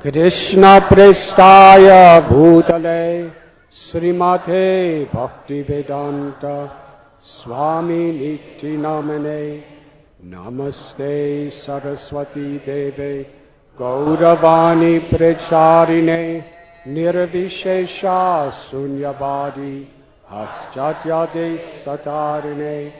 Krishna Prestaya Bhutale Srimate Bhaktivedanta Swami Niti Namane Namaste Saraswati Deve Gauravani Pracharine Nirvishesha Sunyavadi Aschatya Satarine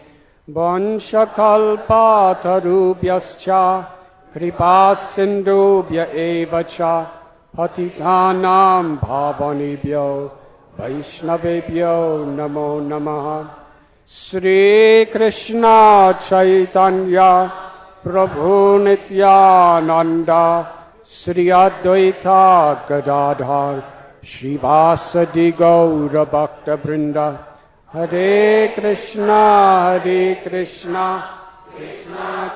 Vanshakalpa Tarubhyascha Kripa Sindhubhya evacha Patitanam Bhavanibhyo Vaishnavebhyo Namo Namaha Sri Krishna Chaitanya Prabhu Nityananda Sri Advaita Gadadhar Srivasadi Gaura Bhakta Brinda Hare Krishna Krishna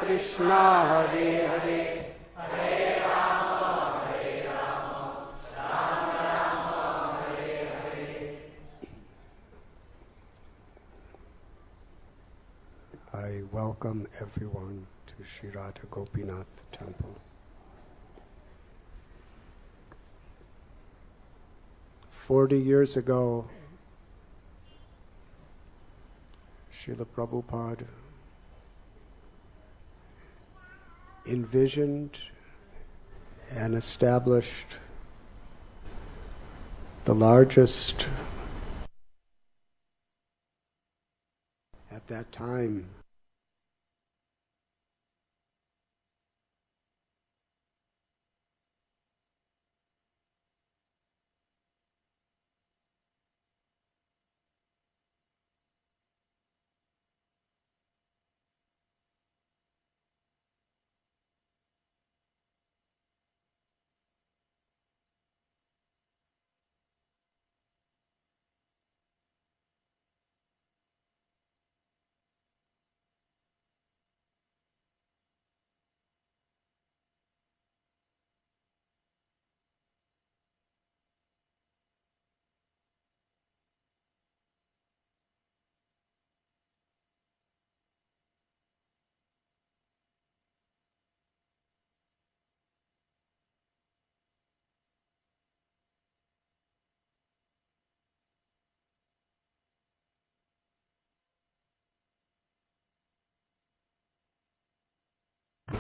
Krishna Hare Hare Hare Rama Rama Rama Hare Hare. I welcome everyone to Sri Radha Gopinath Temple. "40 years ago, Srila Prabhupada envisioned and established the largest, at that time,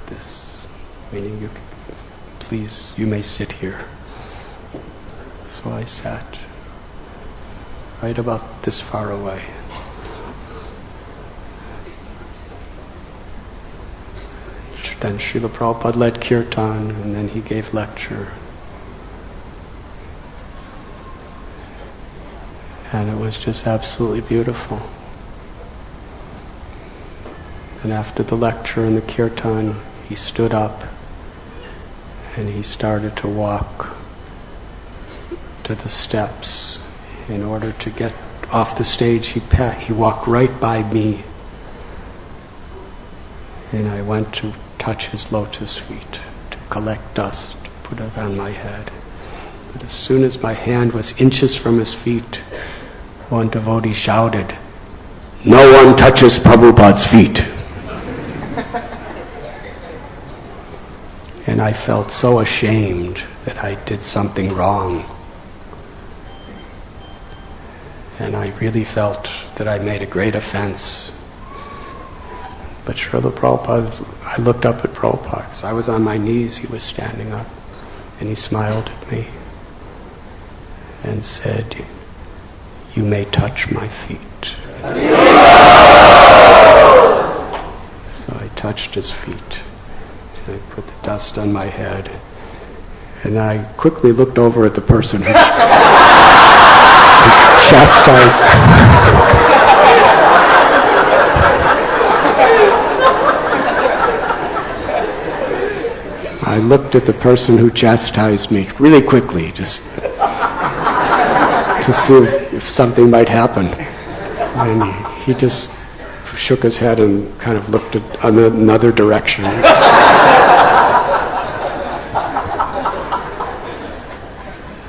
this, meaning you may sit here. So I sat right about this far away. Then Srila Prabhupada led kirtan, and then he gave lecture. And it was just absolutely beautiful. And after the lecture and the kirtan, he stood up and he started to walk to the steps in order to get off the stage, he walked right by me. And I went to touch his lotus feet, to collect dust, to put it on my head. But as soon as my hand was inches from his feet, one devotee shouted, "No one touches Prabhupada's feet." And I felt so ashamed that I did something wrong. And I really felt that I made a great offense. But Srila Prabhupada, I looked up at Prabhupada, because I was on my knees, he was standing up, and he smiled at me and said, "You may touch my feet." So I touched his feet, and I put the dust on my head, and I quickly looked over at the person who chastised. I looked at the person who chastised me really quickly, just to see if something might happen. And he just shook his head and kind of looked at another direction.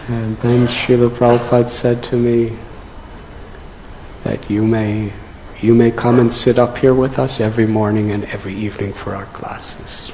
And then Srila Prabhupada said to me that you may come and sit up here with us every morning and every evening for our classes.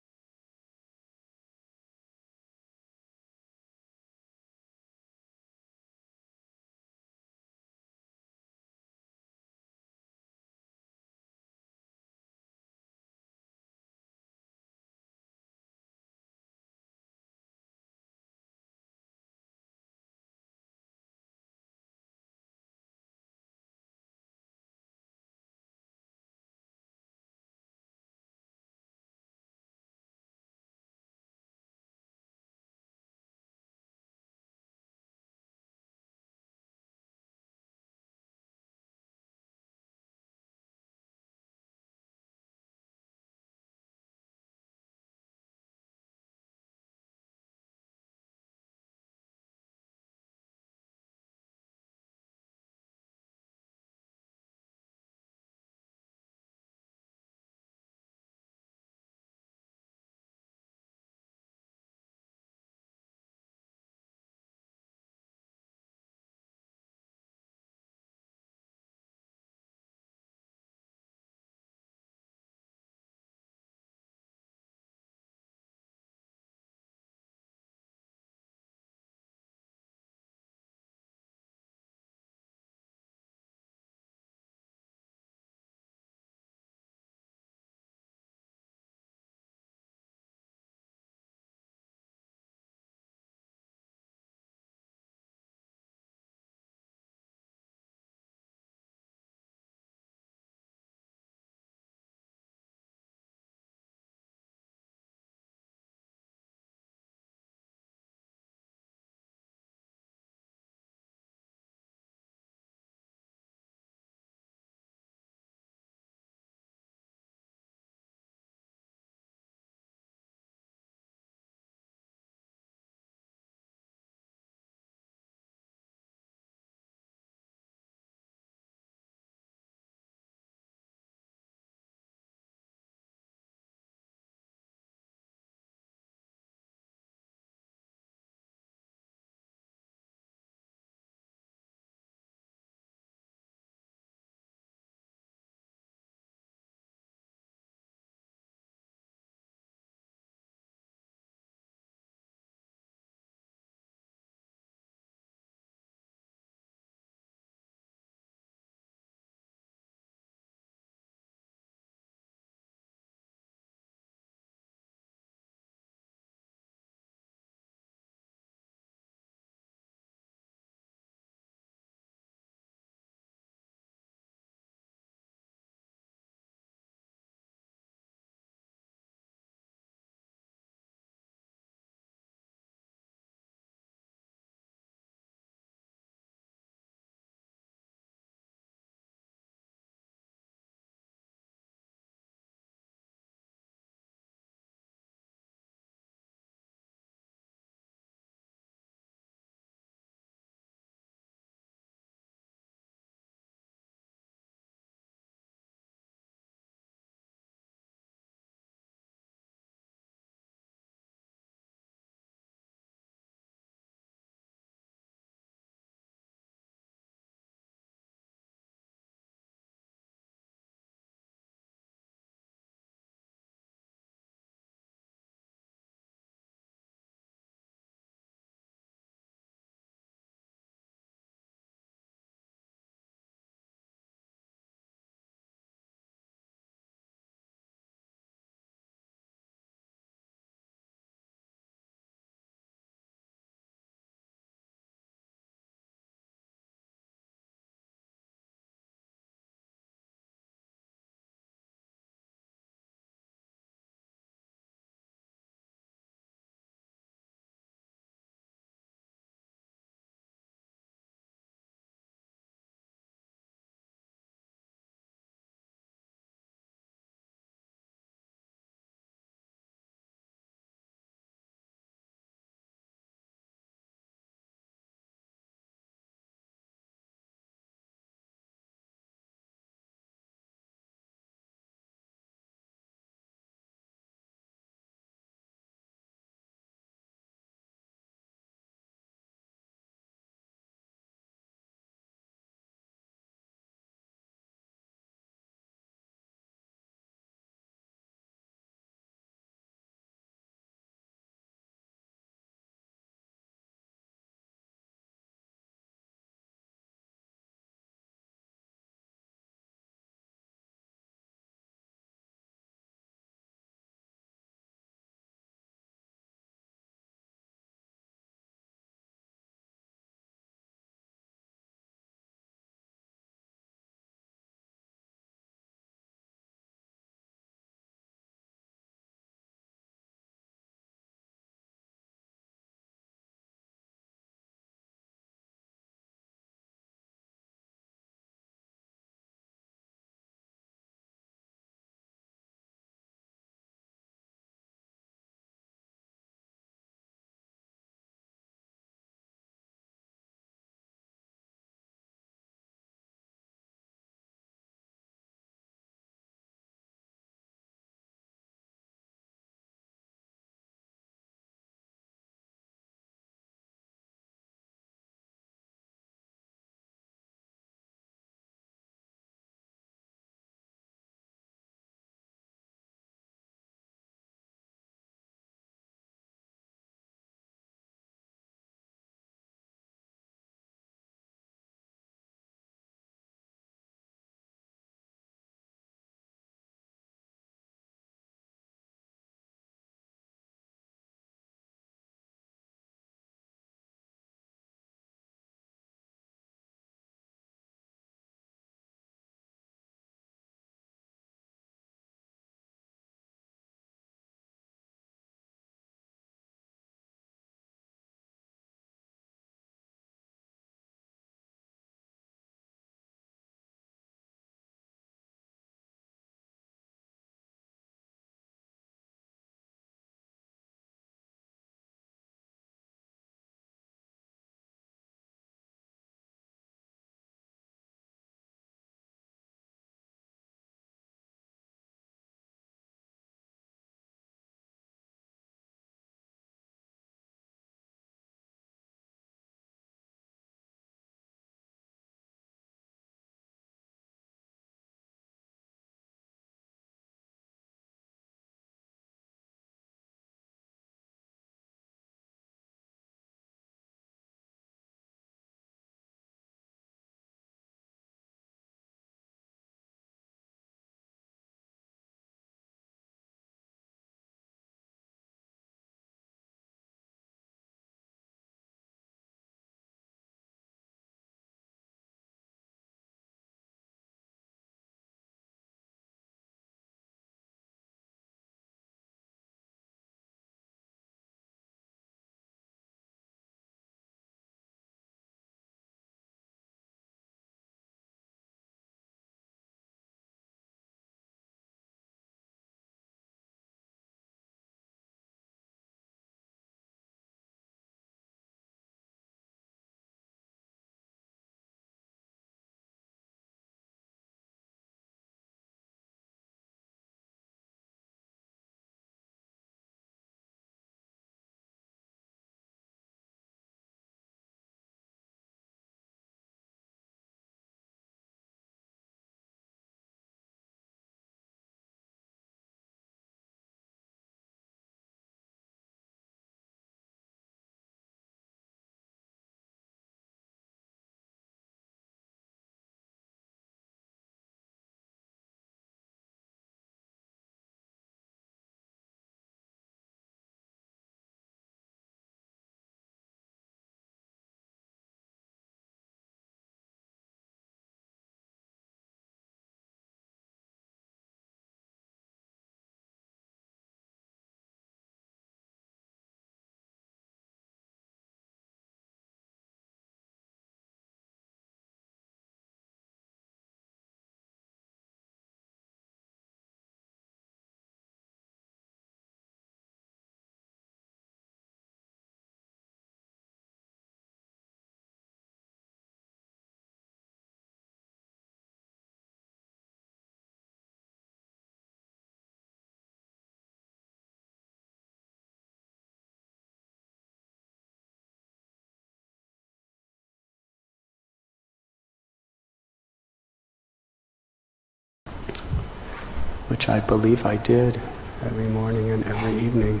which I believe I did every morning and every evening.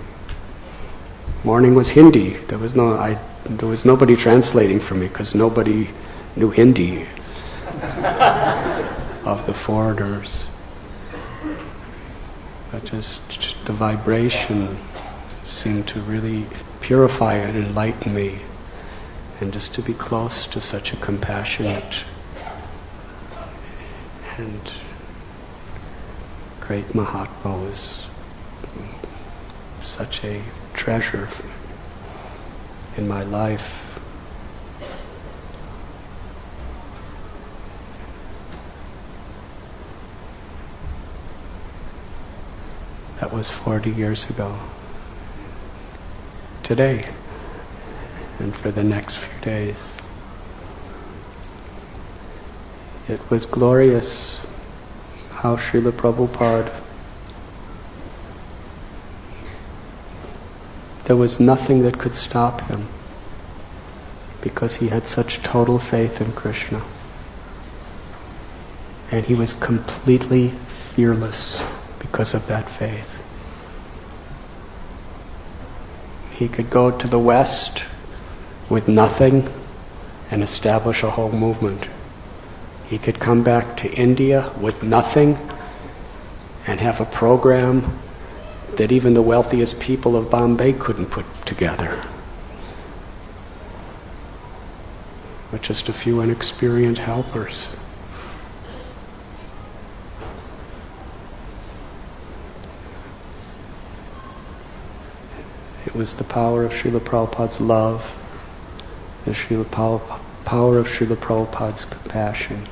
Morning was Hindi. There was nobody translating for me because nobody knew Hindi of the foreigners. But just the vibration seemed to really purify and enlighten me, and just to be close to such a compassionate and great Mahatma was such a treasure in my life. That was 40 years ago. Today, and for the next few days. It was glorious how Srila Prabhupada, there was nothing that could stop him because he had such total faith in Krishna. And he was completely fearless because of that faith. He could go to the West with nothing and establish a whole movement. He could come back to India with nothing and have a program that even the wealthiest people of Bombay couldn't put together. With just a few inexperienced helpers. It was the power of Srila Prabhupada's love, the power of Srila Prabhupada's compassion.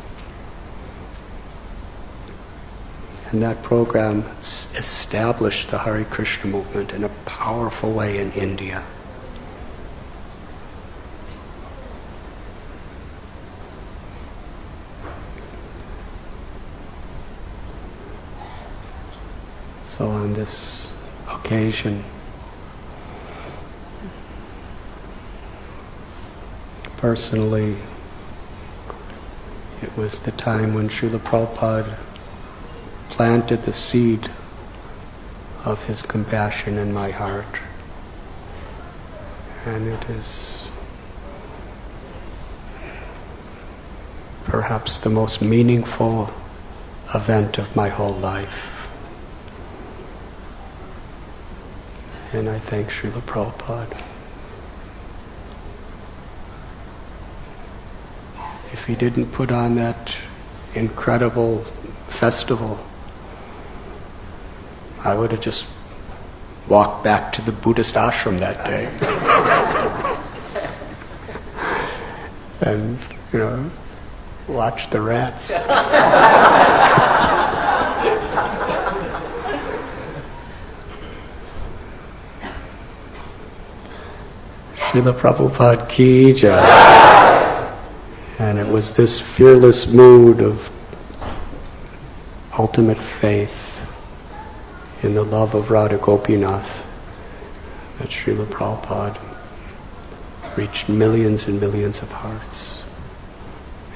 And that program established the Hare Krishna movement in a powerful way in India. So on this occasion, personally, it was the time when Srila Prabhupada planted the seed of his compassion in my heart. And it is perhaps the most meaningful event of my whole life. And I thank Srila Prabhupada. If he didn't put on that incredible festival, I would have just walked back to the Buddhist ashram that day. And, watch the rats. Srila Prabhupada ki jai. And it was this fearless mood of ultimate faith in the love of Radha Gopinath that Srila Prabhupada reached millions and millions of hearts.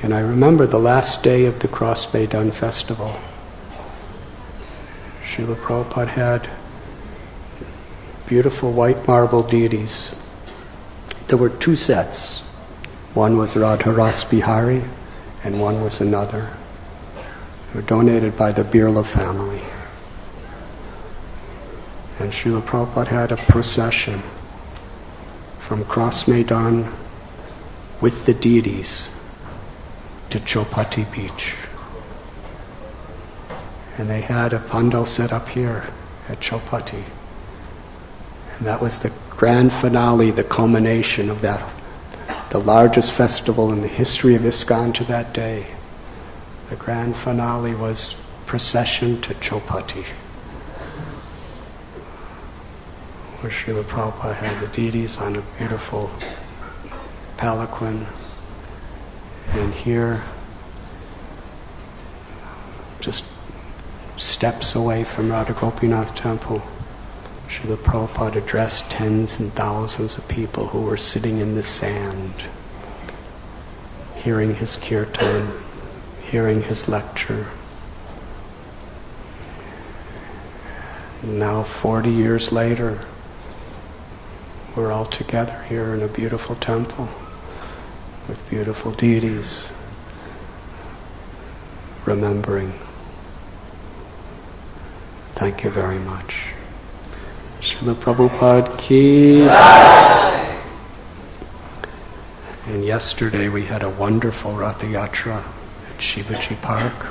And I remember the last day of the Cross Maidan festival. Srila Prabhupada had beautiful white marble deities. There were two sets. One was Radha Ras Bihari, and one was another. They were donated by the Birla family. And Srila Prabhupada had a procession from Cross Maidan with the deities to Chowpatty beach. And they had a pandal set up here at Chowpatty. And that was the grand finale, the culmination of that, the largest festival in the history of ISKCON to that day. The grand finale was procession to Chowpatty, where Srila Prabhupada had the deities on a beautiful palanquin. And here, just steps away from Radha Gopinath temple, Srila Prabhupada addressed tens and thousands of people who were sitting in the sand, hearing his kirtan, hearing his lecture. Now 40 years later, we're all together here in a beautiful temple with beautiful deities, remembering. Thank you very much. Srila Prabhupada ki jai. And yesterday we had a wonderful Ratha Yatra at Shivaji Park.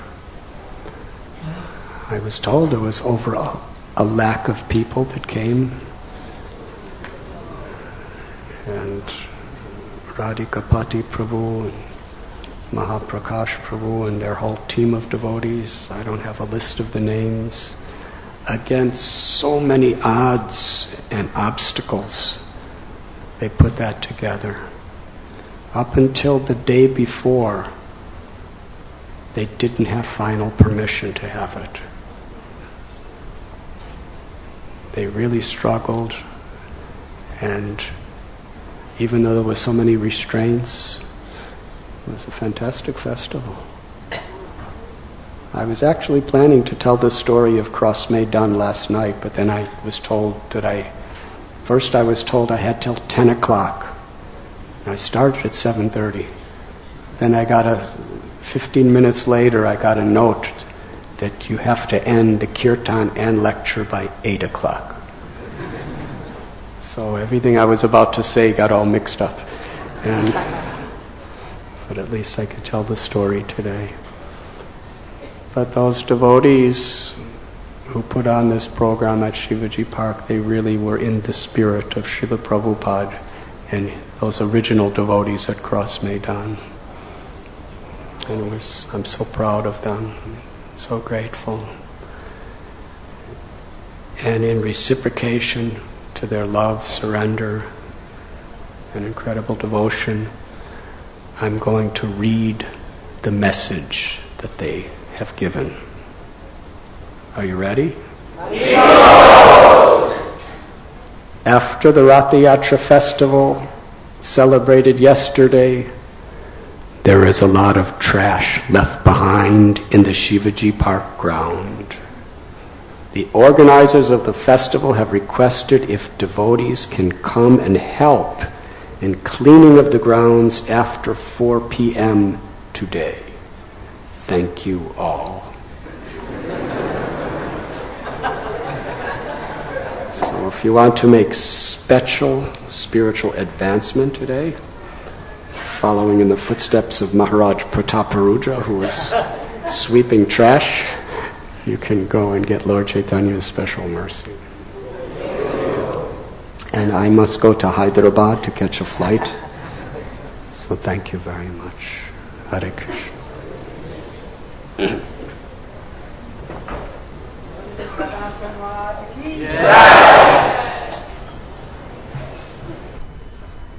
I was told there was over a lakh of people that came. And Radhikapati Prabhu and Mahaprakash Prabhu and their whole team of devotees, I don't have a list of the names, against so many odds and obstacles, they put that together. Up until the day before, they didn't have final permission to have it. They really struggled, and even though there were so many restraints, it was a fantastic festival. I was actually planning to tell the story of Cross Maidan last night, but then I was told that first I was told I had till 10 o'clock. And I started at 7:30. Then 15 minutes later, I got a note that you have to end the kirtan and lecture by 8 o'clock. So everything I was about to say got all mixed up. But at least I could tell the story today. But those devotees who put on this program at Shivaji Park, they really were in the spirit of Srila Prabhupada and those original devotees at Cross Maidan. And I'm so proud of them, I'm so grateful. And in reciprocation to their love, surrender, and incredible devotion, I'm going to read the message that they have given. Are you ready? After the Ratha Yatra festival celebrated yesterday, there is a lot of trash left behind in the Shivaji Park ground. The organizers of the festival have requested if devotees can come and help in cleaning of the grounds after 4 p.m. today. Thank you all. So if you want to make special spiritual advancement today, following in the footsteps of Maharaj Prataparuja, who was sweeping trash, you can go and get Lord Chaitanya's special mercy. And I must go to Hyderabad to catch a flight. So thank you very much. Hare Krishna. Yeah.